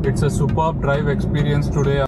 It's a superb drive experience today.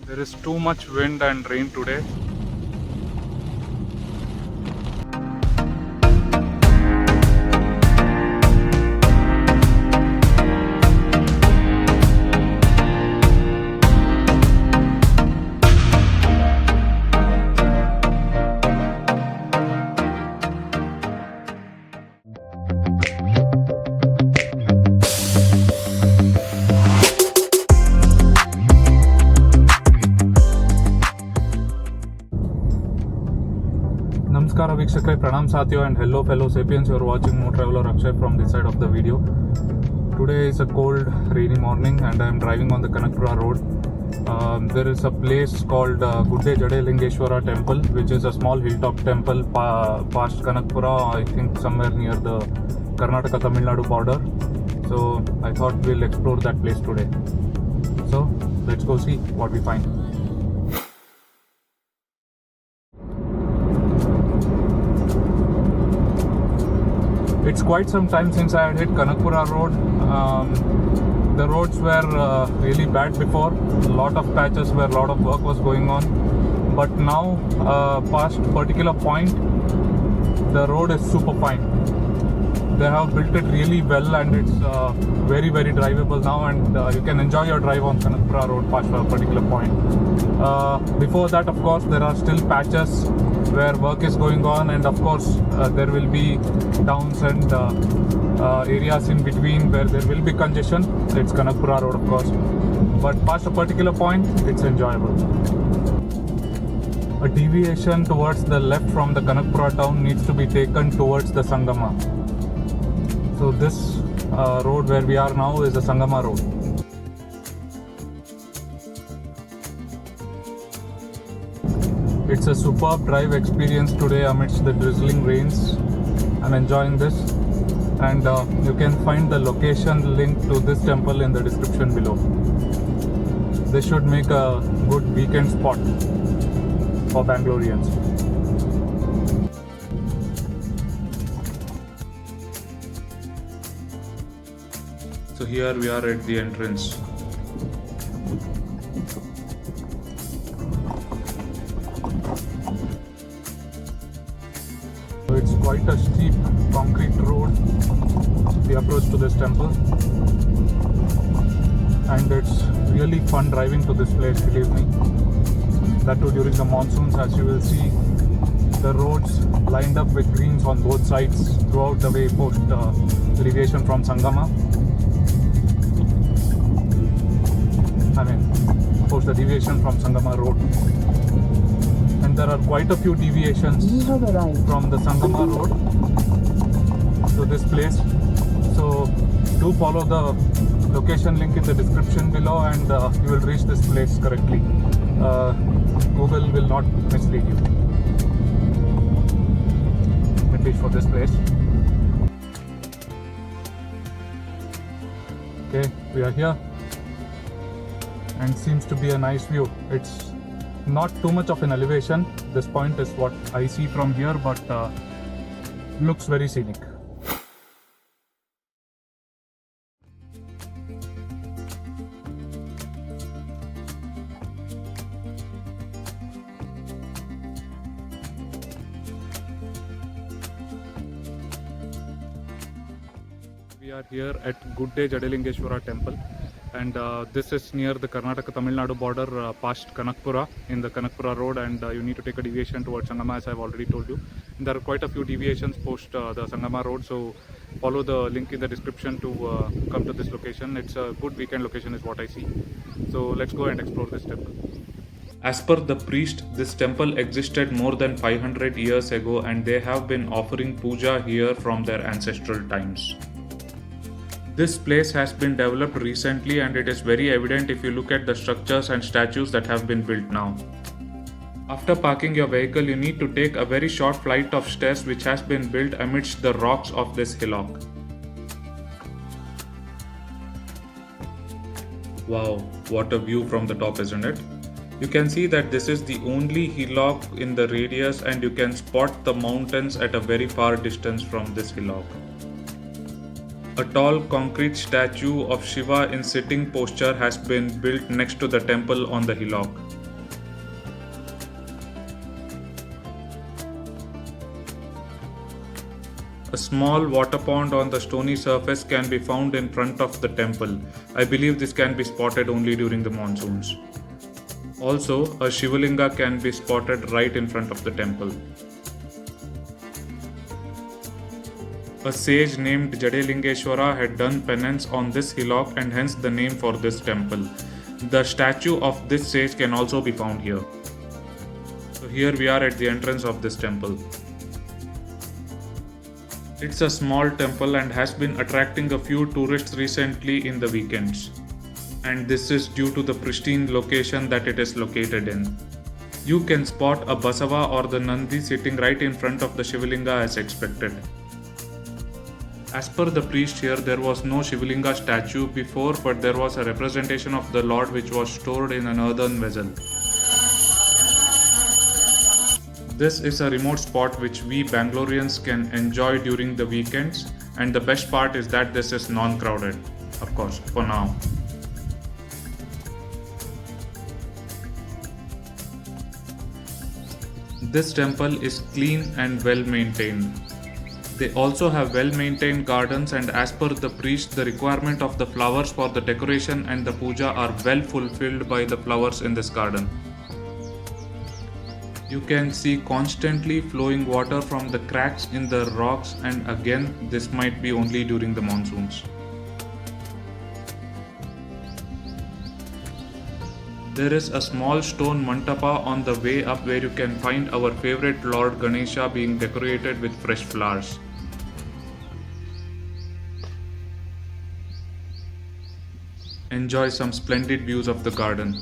There is too much wind and rain today. Namaskara Vikshakre, Pranam Satyo and hello fellow sapiens. You are watching Mo Traveler Akshay from this side of the video. Today is a cold rainy morning and I am driving on the Kanakapura road. There is a place called Jadelingeshwara Temple, which is a small hilltop temple past Kanakapura, I think somewhere near the Karnataka Tamilnadu border. So I thought we'll explore that place today. So let's go see what we find. It's quite some time since I had hit Kanakapura road. The roads were really bad before. A lot of patches where a lot of work was going on. But now, past particular point, the road is super fine. They have built it really well and it's very drivable now, and you can enjoy your drive on Kanakapura road past a particular point. Before that, of course, there are still patches where work is going on, and of course there will be towns and areas in between where there will be congestion. It's Kanakapura road, of course, but past a particular point it's enjoyable. A deviation towards the left from the Kanakapura town needs to be taken towards the Sangama. So this road where we are now is the Sangama road. It's a superb drive experience today amidst the drizzling rains. I'm enjoying this, and you can find the location link to this temple in the description below. This should make a good weekend spot for Bangaloreans. So here we are at the entrance. So it's quite a steep concrete road, the approach to this temple, and it's really fun driving to this place, believe me. That too during the monsoons, as you will see, the roads lined up with greens on both sides throughout the way post irrigation from Sangama. Post the deviation from Sangama road. And there are quite a few deviations from the Sangama road to this place. So do follow the location link in the description below and you will reach this place correctly. Google will not mislead you, at least for this place. Okay, we are here and seems to be a nice view. It's not too much of an elevation. This point is what I see from here, but looks very scenic. We are here at Jadelingeshwara Temple, and this is near the Karnataka Tamilnadu border, past Kanakapura in the Kanakapura road, and you need to take a deviation towards Sangama, as I've already told you. And there are quite a few deviations post the Sangama road, so follow the link in the description to come to this location. It's a good weekend location is what I see. So let's go and explore this temple. As per the priest, this temple existed more than 500 years ago and they have been offering puja here from their ancestral times. This place has been developed recently and it is very evident if you look at the structures and statues that have been built now. After parking your vehicle, you need to take a very short flight of stairs which has been built amidst the rocks of this hillock. Wow, what a view from the top, isn't it? You can see that this is the only hillock in the radius and you can spot the mountains at a very far distance from this hillock. A tall concrete statue of Shiva in sitting posture has been built next to the temple on the hillock. A small water pond on the stony surface can be found in front of the temple. I believe this can be spotted only during the monsoons. Also, a Shivalinga can be spotted right in front of the temple. A sage named Jadelingeshwara had done penance on this hillock and hence the name for this temple. The statue of this sage can also be found here. So here we are at the entrance of this temple. It's a small temple and has been attracting a few tourists recently in the weekends. And this is due to the pristine location that it is located in. You can spot a Basava or the Nandi sitting right in front of the Shivalinga as expected. As per the priest here, there was no Shivalinga statue before, but there was a representation of the Lord which was stored in an earthen vessel. This is a remote spot which we Bangaloreans can enjoy during the weekends, and the best part is that this is non-crowded, of course, for now. This temple is clean and well maintained. They also have well maintained gardens, and as per the priest, the requirement of the flowers for the decoration and the puja are well fulfilled by the flowers in this garden. You can see constantly flowing water from the cracks in the rocks, and again this might be only during the monsoons. There is a small stone mantapa on the way up where you can find our favorite Lord Ganesha being decorated with fresh flowers. Enjoy some splendid views of the garden.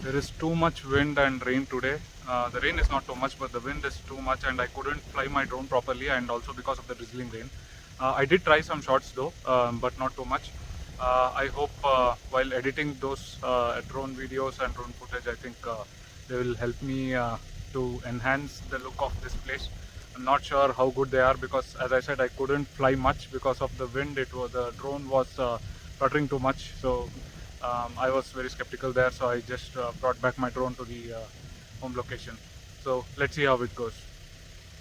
There is too much wind and rain today. The rain is not too much, but the wind is too much and I couldn't fly my drone properly, and also because of the drizzling rain. I did try some shots though, but not too much. I hope while editing those drone videos and drone footage, I think they will help me to enhance the look of this place. I'm not sure how good they are because, as I said, I couldn't fly much because of the wind. The drone was fluttering too much, so I was very skeptical there, so I just brought back my drone to the home location. So let's see how it goes.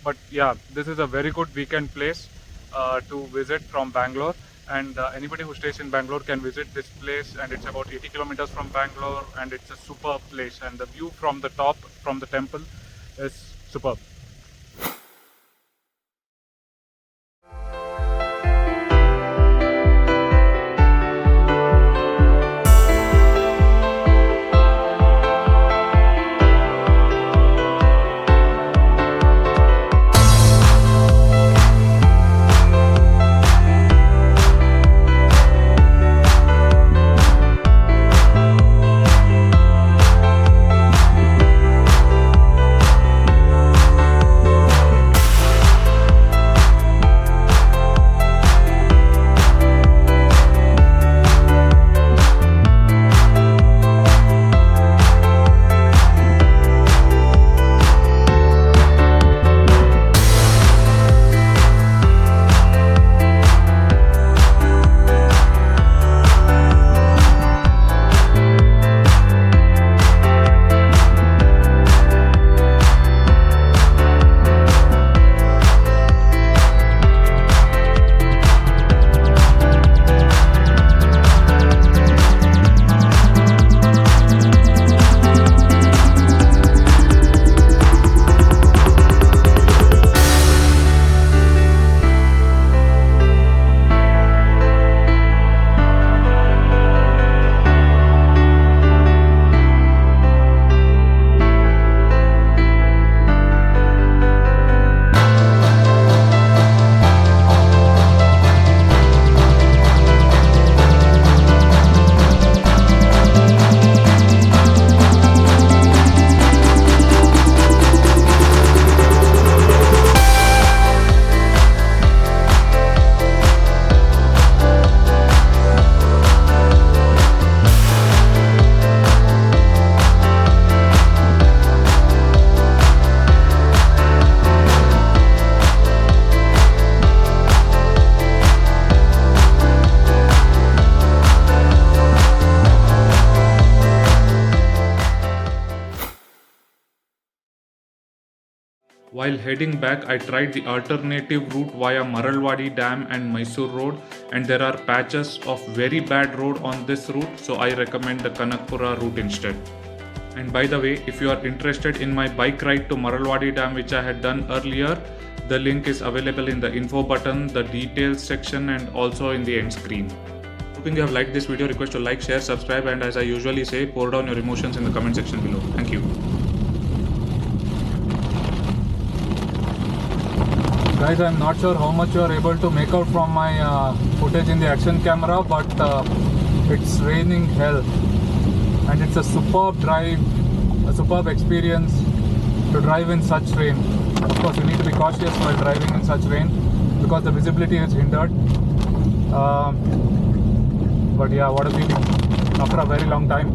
But yeah, this is a very good weekend place to visit from Bangalore, and anybody who stays in Bangalore can visit this place, and it's about 80 kilometers from Bangalore, and it's a superb place, and the view from the top, from the temple, is superb. While heading back, I tried the alternative route via Maralwadi Dam and Mysore Road, and there are patches of very bad road on this route, so I recommend the Kanakapura route instead. And by the way, if you are interested in my bike ride to Maralwadi Dam which I had done earlier, the link is available in the info button, the details section, and also in the end screen. Hoping you have liked this video. Request to like, share, subscribe, and as I usually say, pour down your emotions in the comment section below. Thank you. Guys, I'm not sure how much you are able to make out from my footage in the action camera, but it's raining hell, and it's a superb drive, a superb experience to drive in such rain. Of course, you need to be cautious while driving in such rain because the visibility is hindered. But yeah, what a feeling after a very long time.